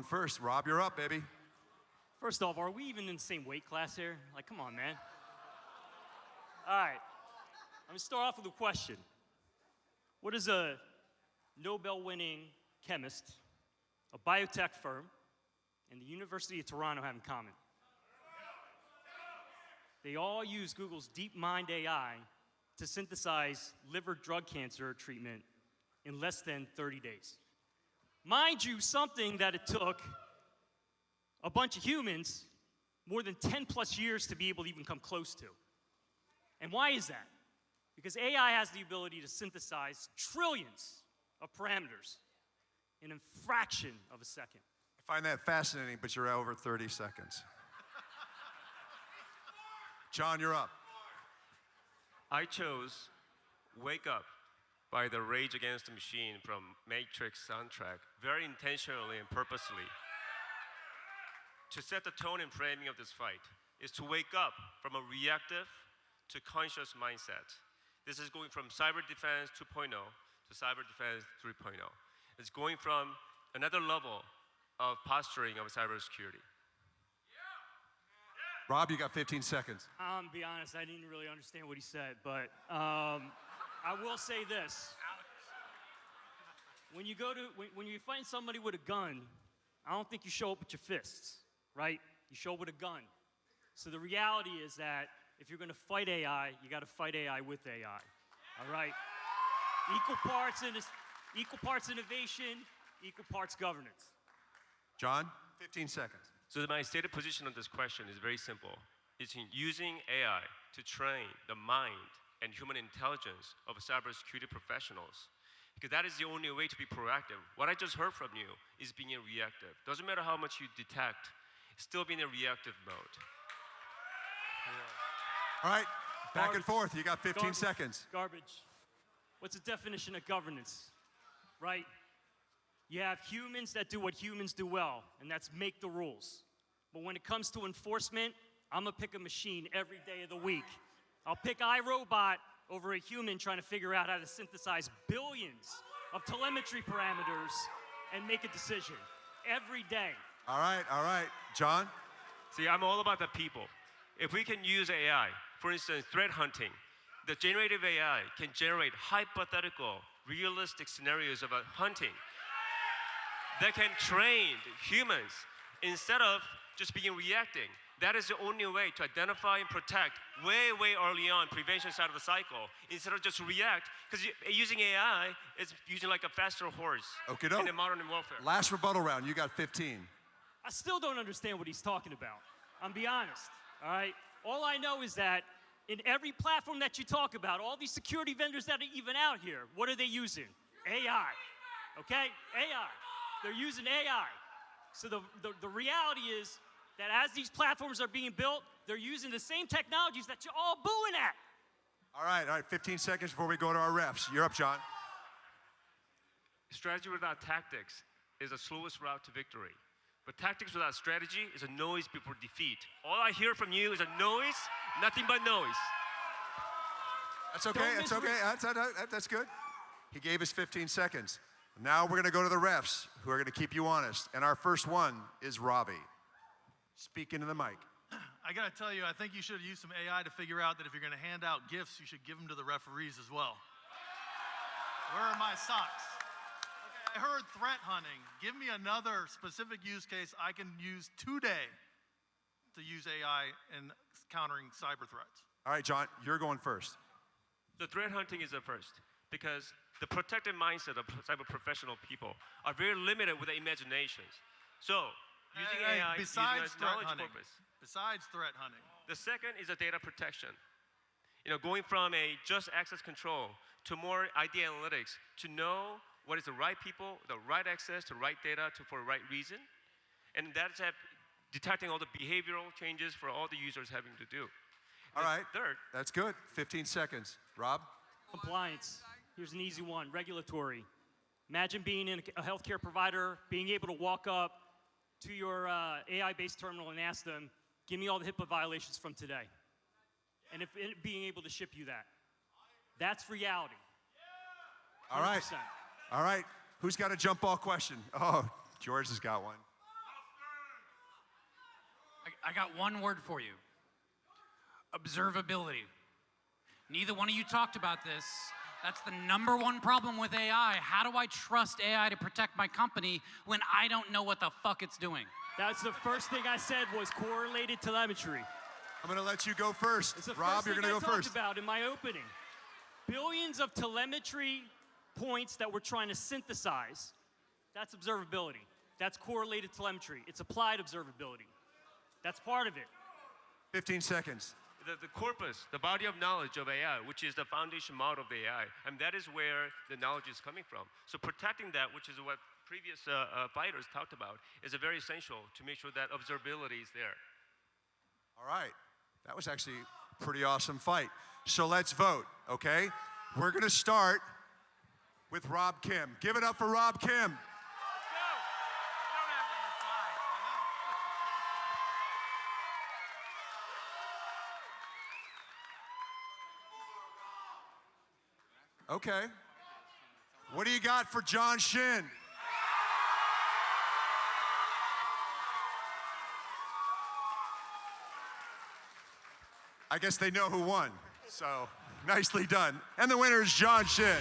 on first. Rob, you're up, baby. First off, are we even in the same weight class here? Like, come on, man. All right. I'm going to start off with a question. What does a Nobel-winning chemist, a biotech firm, and the University of Toronto have in common? They all use Google's DeepMind AI to synthesize liver drug cancer treatment in less than 30 days. Mind you, something that it took a bunch of humans more than 10 plus years to be able to even come close to. And why is that? Because AI has the ability to synthesize trillions of parameters in a fraction of a second. I find that fascinating, but you're over 30 seconds. John, you're up. I chose Wake Up by the Rage Against the Machine from Matrix soundtrack very intentionally and purposely. To set the tone and framing of this fight is to wake up from a reactive to conscious mindset. This is going from cyber defense 2.0 to cyber defense 3.0. It's going from another level of posturing of cybersecurity. Rob, you got 15 seconds. Be honest, I didn't really understand what he said, but I will say this. When you find somebody with a gun, I don't think you show up with your fists, right? You show up with a gun. So the reality is that if you're going to fight AI, you got to fight AI with AI. All right? Equal parts innovation, equal parts governance. John, 15 seconds. So my stated position on this question is very simple. It's in using AI to train the mind and human intelligence of cybersecurity professionals. Because that is the only way to be proactive. What I just heard from you is being reactive. Doesn't matter how much you detect, still being in reactive mode. All right, back and forth. You got 15 seconds. Garbage. What's the definition of governance, right? You have humans that do what humans do well, and that's make the rules. But when it comes to enforcement, I'm gonna pick a machine every day of the week. I'll pick iRobot over a human trying to figure out how to synthesize billions of telemetry parameters and make a decision every day. All right. John? See, I'm all about the people. If we can use AI, for instance, threat hunting, the generative AI can generate hypothetical, realistic scenarios of hunting that can train humans instead of just being reacting. That is the only way to identify and protect way, way early on, prevention side of the cycle, instead of just react. Because using AI is using like a faster horse in the modern warfare. Last rebuttal round, you got 15. I still don't understand what he's talking about. I'm be honest, all right? All I know is that in every platform that you talk about, all these security vendors that are even out here, what are they using? AI, okay? AI. They're using AI. So the reality is that as these platforms are being built, they're using the same technologies that you're all booing at. All right, 15 seconds before we go to our refs. You're up, John. Strategy without tactics is the slowest route to victory. But tactics without strategy is a noise before defeat. All I hear from you is a noise, nothing but noise. That's okay, that's good. He gave us 15 seconds. Now we're gonna go to the refs, who are gonna keep you honest. And our first one is Robbie. Speak into the mic. I gotta tell you, I think you should use some AI to figure out that if you're gonna hand out gifts, you should give them to the referees as well. Where are my socks? Okay, I heard threat hunting. Give me another specific use case I can use today to use AI in countering cyber threats. All right, John, you're going first. The threat hunting is the first, because the protective mindset of cyber professional people are very limited with their imaginations. So, using AI besides using knowledge corpus. Besides threat hunting. The second is a data protection. Going from a just access control to more ID analytics to know what is the right people, the right access to right data for the right reason. And that's detecting all the behavioral changes for all the users having to do. All right, third. That's good. 15 seconds. Rob? Compliance. Here's an easy one, regulatory. Imagine being in a healthcare provider, being able to walk up to your AI-based terminal and ask them, give me all the HIPAA violations from today. And being able to ship you that. That's reality. 100%. All right. Who's got a jump ball question? Oh, George has got one. I got one word for you. Observability. Neither one of you talked about this. That's the #1 problem with AI. How do I trust AI to protect my company when I don't know what the fuck it's doing? That's the first thing I said was correlated telemetry. I'm going to let you go first. It's the Rob, first you're thing going I to go talked first. about in my opening. Billions of telemetry points that we're trying to synthesize. That's observability. That's correlated telemetry. It's applied observability. That's part of it. 15 seconds. The corpus, the body of knowledge of AI, which is the foundation model of AI, and that is where the knowledge is coming from. So protecting that, which is what previous fighters talked about, is very essential to make sure that observability is there. All right. That was actually a pretty awesome fight. So let's vote, okay? We're going to start with Rob Kim. Give it up for Rob Kim. Okay. What do you got for John Shin? I guess they know who won. So nicely done. And the winner is John Shin.